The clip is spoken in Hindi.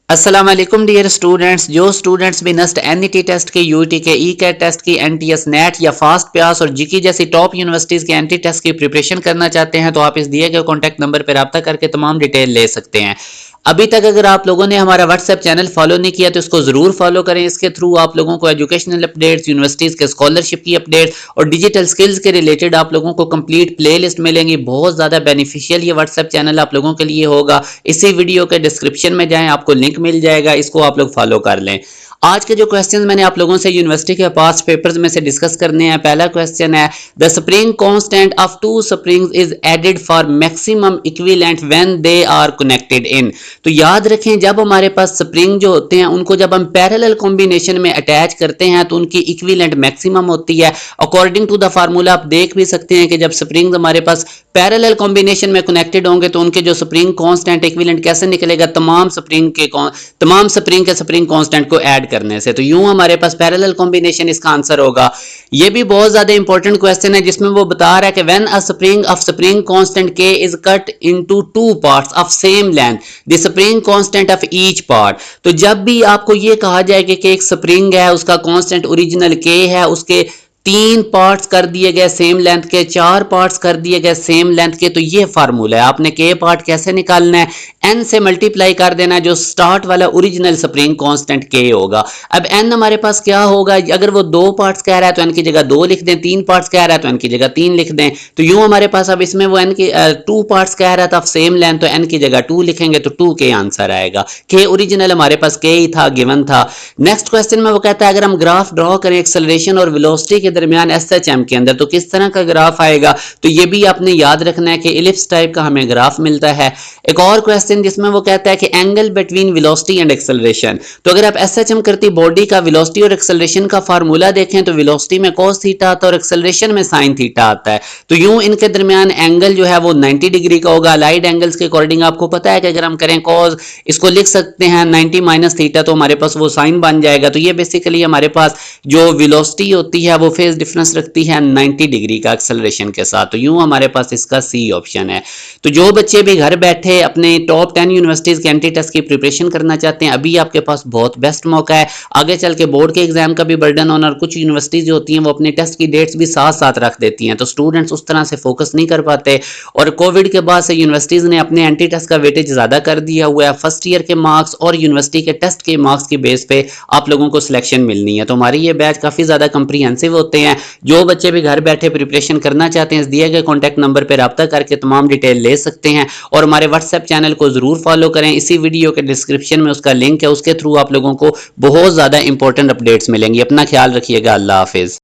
अस्सलाम वालेकुम डियर स्टूडेंट्स। जो स्टूडेंट्स भी नेक्स्ट एनईटी टेस्ट के, यूईटी के, ई कैट टेस्ट की, एनटीएस नेट या फास्ट प्यास और जीके जैसी टॉप यूनिवर्सिटीज के एंटी टेस्ट की प्रिपरेशन करना चाहते हैं तो आप इस दिए गए कॉन्टैक्ट नंबर पर रब्ता करके तमाम डिटेल ले सकते हैं। अभी तक अगर आप लोगों ने हमारा व्हाट्सएप चैनल फॉलो नहीं किया तो इसको जरूर फॉलो करें। इसके थ्रू आप लोगों को एजुकेशनल अपडेट्स, यूनिवर्सिटीज के स्कॉलरशिप की अपडेट्स और डिजिटल स्किल्स के रिलेटेड आप लोगों को कंप्लीट प्लेलिस्ट मिलेंगी। बहुत ज्यादा बेनिफिशियल ये व्हाट्सएप चैनल आप लोगों के लिए होगा। इसी वीडियो के डिस्क्रिप्शन में जाएं, आपको लिंक मिल जाएगा, इसको आप लोग फॉलो कर लें। आज के जो क्वेश्चंस मैंने आप लोगों से यूनिवर्सिटी के पास पेपर्स में से डिस्कस करने हैं। पहला क्वेश्चन है, the spring constant of two springs is added for maximum equivalent when they are connected in. तो याद रखें, जब हमारे पास स्प्रिंग जो होते हैं उनको जब हम पैरेलल कॉम्बिनेशन में अटैच करते हैं तो उनकी इक्विवेलेंट मैक्सिमम होती है। अकॉर्डिंग टू द फार्मूला आप देख भी सकते हैं कि जब स्प्रिंग्स हमारे पास पैरेलल कॉम्बिनेशन में कनेक्टेड होंगे तो उनके जो स्प्रिंग कांस्टेंट इक्विवेलेंट कैसे निकलेगा, तमाम स्प्रिंग के स्प्रिंग कांस्टेंट को ऐड करने से। तो यूं हमारे पास पैरेलल कॉम्बिनेशन इसका आंसर होगा। ये भी बहुत ज्यादा इंपॉर्टेंट क्वेश्चन है जिसमें वो बता रहा है कि when a spring of spring constant K is cut into two parts of same length the spring constant of each part. तो जब भी आपको ये कहा जाएगा कि एक स्प्रिंग है, उसका कांस्टेंट ओरिजिनल के है, उसके 3 पार्ट्स कर दिए गए सेम लेंथ के, 4 पार्ट्स कर दिए गए सेम लेंथ के, तो ये फार्मूला है। आपने के पार्ट कैसे निकालना है, एन से मल्टीप्लाई कर देना है, जो स्टार्ट वाला ओरिजिनल स्प्रिंग कांस्टेंट के होगा। अब एन हमारे पास क्या होगा, अगर वो 2 पार्ट्स कह रहा है तो एन की जगह 2 लिख दें, 3 पार्ट्स कह रहा है तो एन की जगह 3 लिख दें। तो यूं हमारे पास अब इसमें वो एन की 2 पार्ट्स कह रहा था सेम लेंथ, तो एन की जगह 2 लिखेंगे तो 2 के आंसर आएगा। के ओरिजिनल हमारे पास के ही था, गिवन था। नेक्स्ट क्वेश्चन में वो कहता है, अगर हम ग्राफ ड्रॉ करें एक्सेलरेशन और वेलोसिटी के दरमियान एसएचएम के अंदर तो किस तरह का ग्राफ आएगा। तो ये भी आपने याद रखना है कि इलिप्स टाइप का हमें ग्राफ मिलता है। एक और क्वेश्चन जिसमें वो कहता है कि angle between velocity and acceleration. तो अगर आप एसएचएम करती बॉडी का वेलोसिटी और एक्सेलरेशन का फार्मूला देखें तो वेलोसिटी में cos थीटा आता है और एक्सेलरेशन में sin थीटा आता है। तो यूं इनके दरमियान एंगल जो है वो 90 डिग्री का होगा। अलाइड एंगल्स के अकॉर्डिंग आपको पता है कि अगर हम करें cos, इसको लिख सकते हैं 90 माइनस थीटा, तो हमारे पास वो sin बन जाएगा। तो ये बेसिकली हमारे पास जो वेलोसिटी होती है वो फेज डिफरेंस रखती है 90 डिग्री का एक्सेलरेशन के साथ। तो यूं हमारे पास इसका सी ऑप्शन है। तो जो बच्चे भी घर बैठे अपने टॉप 10 यूनिवर्सिटीज के एंटी टेस्ट की प्रिपरेशन करना चाहते हैं, अभी आपके पास बहुत बेस्ट मौका है। आगे चल के बोर्ड के एग्जाम का भी बर्डन होना, और कुछ यूनिवर्सिटीज जो होती हैं वो अपने टेस्ट की डेट्स भी साथ साथ रख देती हैं, तो स्टूडेंट्स उस तरह से फोकस नहीं कर पाते। और कोविड के बाद से यूनिवर्सिटीज ने अपने एंटी टेस्ट का वेटेज ज्यादा कर दिया हुआ है। फर्स्ट ईयर के मार्क्स और यूनिवर्सिटी के टेस्ट के मार्क्स की बेस पे आप लोगों को सिलेक्शन मिलनी है। तो हमारी ये बैच काफी ज्यादा कंप्रीहेंसिव होते हैं। जो बच्चे भी घर बैठे प्रिपरेशन करना चाहते हैं, इस दिए गए कॉन्टैक्ट नंबर पर रब्ता करके तमाम डिटेल ले सकते हैं। और हमारे व्हाट्सएप चैनल को जरूर फॉलो करें। इसी वीडियो के डिस्क्रिप्शन में उसका लिंक है, उसके थ्रू आप लोगों को बहुत ज्यादा इंपॉर्टेंट अपडेट्स मिलेंगी। अपना ख्याल रखिएगा। अल्लाह हाफिज।